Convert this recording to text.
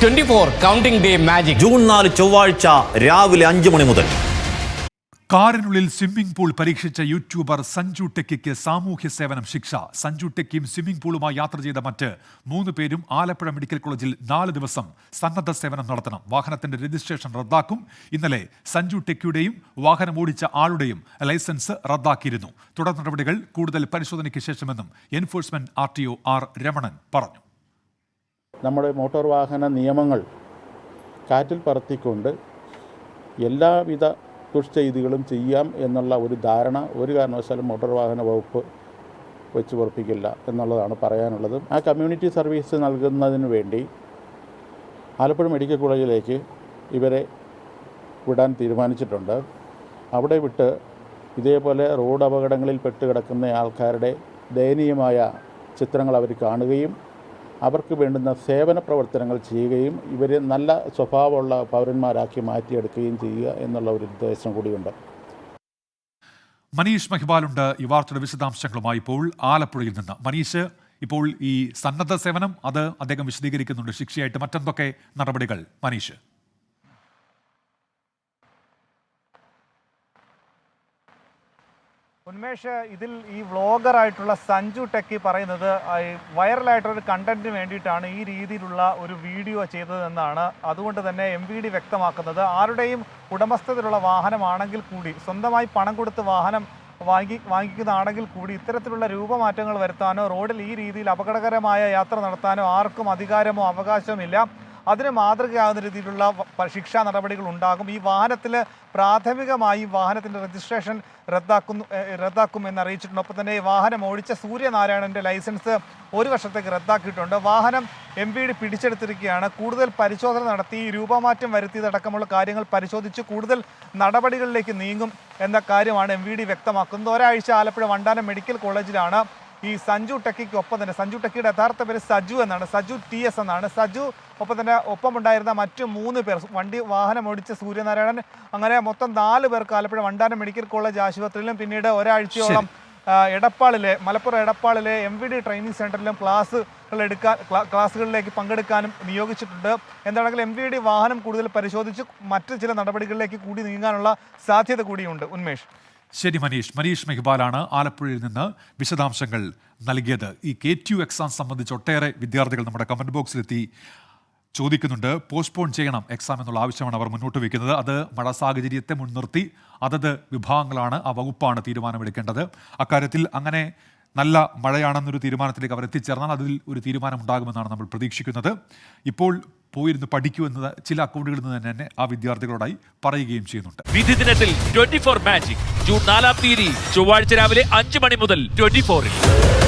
24 counting day magic June 4 ചൊവ്വാഴ്ച രാവിലെ 5 മണി മുതൽ. കാറിനുള്ളിൽ സ്വിമ്മിംഗ് പൂൾ പരീക്ഷിച്ച യൂട്യൂബർ സഞ്ജു ടെക്കിക്ക് സാമൂഹ്യ സേവനം ശിക്ഷ. സഞ്ജു ടെക്കിയും സ്വിമ്മിംഗ് പൂളുമായി യാത്ര ചെയ്ത മറ്റ് 3 പേരും ആലപ്പുഴ മെഡിക്കൽ കോളേജിൽ 4 ദിവസം സന്നദ്ധ സേവനം നടത്തണം. വാഹനത്തിന്റെ രജിസ്ട്രേഷൻ റദ്ദാക്കും. ഇന്നലെ സഞ്ജു ടെക്കിയുടെയും വാഹനം ഓടിച്ച ആളുടെയും ലൈസൻസ് റദ്ദാക്കിയിരുന്നു. തുടർ നടപടികൾ കൂടുതൽ പരിശോധനയ്ക്ക് ശേഷമെന്നും എൻഫോഴ്സ്മെന്റ് RTO R രമണൻ പറഞ്ഞു. നമ്മുടെ മോട്ടോർ വാഹന നിയമങ്ങൾ കാറ്റിൽ പറത്തിക്കൊണ്ട് എല്ലാവിധ ദുഷ്ചെയ്തികളും ചെയ്യാം എന്നുള്ള ഒരു ധാരണ ഒരു കാരണവശാലും മോട്ടോർ വാഹന വകുപ്പ് വെച്ച് ഉറപ്പിക്കില്ല എന്നുള്ളതാണ് പറയാനുള്ളത്. ആ കമ്മ്യൂണിറ്റി സർവീസ് നൽകുന്നതിന് വേണ്ടി ആലപ്പുഴ മെഡിക്കൽ കോളേജിലേക്ക് ഇവരെ വിടാൻ തീരുമാനിച്ചിട്ടുണ്ട്. അവിടെ വിട്ട് ഇതേപോലെ റോഡ് അപകടങ്ങളിൽ പെട്ടുകിടക്കുന്ന ആൾക്കാരുടെ ദയനീയമായ ചിത്രങ്ങൾ അവർ കാണുകയും അവർക്ക് വേണ്ടുന്ന സേവന പ്രവർത്തനങ്ങൾ ചെയ്യുകയും ഇവരെ നല്ല സ്വഭാവമുള്ള പൗരന്മാരാക്കി മാറ്റിയെടുക്കുകയും ചെയ്യുക എന്നുള്ള ഒരു ഉദ്ദേശം കൂടിയുണ്ട്. മനീഷ് മഹിബാലുണ്ട് ഈ വാർത്തയുടെ വിശദാംശങ്ങളുമായി ഇപ്പോൾ ആലപ്പുഴയിൽ നിന്ന്. മനീഷ്, ഇപ്പോൾ ഈ സന്നദ്ധ സേവനം അത് അദ്ദേഹം വിശദീകരിക്കുന്നുണ്ട്. ശിക്ഷയായിട്ട് മറ്റെന്തൊക്കെ നടപടികൾ മനീഷ്? ഉന്മേഷ്, ഇതിൽ ഈ വ്ളോഗറായിട്ടുള്ള സഞ്ജു ടെക്കി പറയുന്നത് വൈറലായിട്ടുള്ളൊരു കണ്ടന്റിന് വേണ്ടിയിട്ടാണ് ഈ രീതിയിലുള്ള ഒരു വീഡിയോ ചെയ്തതെന്നാണ്. അതുകൊണ്ട് തന്നെ MVD വ്യക്തമാക്കുന്നത് ആരുടെയും ഉടമസ്ഥതയിലുള്ള വാഹനമാണെങ്കിൽ കൂടി, സ്വന്തമായി പണം കൊടുത്ത് വാഹനം വാങ്ങിക്കുന്നതാണെങ്കിൽ കൂടി ഇത്തരത്തിലുള്ള രൂപമാറ്റങ്ങൾ വരുത്താനോ റോഡിൽ ഈ രീതിയിൽ അപകടകരമായ യാത്ര നടത്താനോ ആർക്കും അധികാരമോ അവകാശമില്ല. അതിന് മാതൃകയാകുന്ന രീതിയിലുള്ള ശിക്ഷാ നടപടികൾ ഉണ്ടാകും. ഈ വാഹനത്തിൽ പ്രാഥമികമായി വാഹനത്തിൻ്റെ രജിസ്ട്രേഷൻ റദ്ദാക്കുമെന്ന് അറിയിച്ചിട്ടുണ്ട്. ഒപ്പം തന്നെ ഈ വാഹനം ഓടിച്ച സൂര്യനാരായണൻ്റെ ലൈസൻസ് 1 വർഷത്തേക്ക് റദ്ദാക്കിയിട്ടുണ്ട്. വാഹനം MVD പിടിച്ചെടുത്തിരിക്കുകയാണ്. കൂടുതൽ പരിശോധന നടത്തി രൂപമാറ്റം വരുത്തിയതടക്കമുള്ള കാര്യങ്ങൾ പരിശോധിച്ച് കൂടുതൽ നടപടികളിലേക്ക് നീങ്ങും എന്ന കാര്യമാണ് MVD വ്യക്തമാക്കുന്നത്. ഒരാഴ്ച ആലപ്പുഴ വണ്ടാനം മെഡിക്കൽ കോളേജിലാണ് ഈ സഞ്ജു ടെക്കിക്ക് ഒപ്പം തന്നെ, സഞ്ജു ടെക്കിയുടെ യഥാർത്ഥ പേര് സജു എന്നാണ്, സജു TS എന്നാണ്. സജു ഒപ്പം തന്നെ ഒപ്പമുണ്ടായിരുന്ന മറ്റ് 3 പേർ, വാഹനം ഓടിച്ച സൂര്യനാരായണൻ, അങ്ങനെ മൊത്തം 4 പേർക്ക് ആലപ്പുഴ വണ്ടാനം മെഡിക്കൽ കോളേജ് ആശുപത്രിയിലും പിന്നീട് ഒരാഴ്ചയോളം മലപ്പുറം എടപ്പാളിലെ MVD ട്രെയിനിങ് സെന്ററിലും ക്ലാസ്സുകളിലേക്ക് പങ്കെടുക്കാനും നിയോഗിച്ചിട്ടുണ്ട്. എന്താണെങ്കിലും MVD വാഹനം കൂടുതൽ പരിശോധിച്ച് മറ്റ് ചില നടപടികളിലേക്ക് കൂടി നീങ്ങാനുള്ള സാധ്യത കൂടിയുണ്ട്. ഉന്മേഷ്. ശരി മനീഷ് മെഹ്ബാലാണ് ആലപ്പുഴയിൽ നിന്ന് വിശദാംശങ്ങൾ നൽകിയത്. ഈ KTU എക്സാം സംബന്ധിച്ച് ഒട്ടേറെ വിദ്യാർത്ഥികൾ നമ്മുടെ കമന്റ് ബോക്സിലെത്തി ചോദിക്കുന്നുണ്ട്. പോസ്റ്റ്പോൺ ചെയ്യണം എക്സാം എന്നുള്ള ആവശ്യമാണ് അവർ മുന്നോട്ട് വയ്ക്കുന്നത്. അത് മഴ സാഹചര്യത്തെ മുൻനിർത്തി അതത് വിഭാഗങ്ങളാണ്, ആ വകുപ്പാണ് തീരുമാനമെടുക്കേണ്ടത്. അക്കാര്യത്തിൽ അങ്ങനെ നല്ല മഴയാണെന്നൊരു തീരുമാനത്തിലേക്ക് അവർ എത്തിച്ചേർന്നാൽ അതിൽ ഒരു തീരുമാനം ഉണ്ടാകുമെന്നാണ് നമ്മൾ പ്രതീക്ഷിക്കുന്നത്. ഇപ്പോൾ പോയിരുന്ന് പഠിക്കുമെന്നത് ചില അക്കൗണ്ടുകളിൽ നിന്ന് തന്നെ ആ വിദ്യാർത്ഥികളോടായി പറയുകയും ചെയ്യുന്നുണ്ട്. വിധി ദിനത്തിൽ 24 മാജിക് ജൂൺ 4 ചൊവ്വാഴ്ച രാവിലെ 5 മണി മുതൽ 24-ൽ.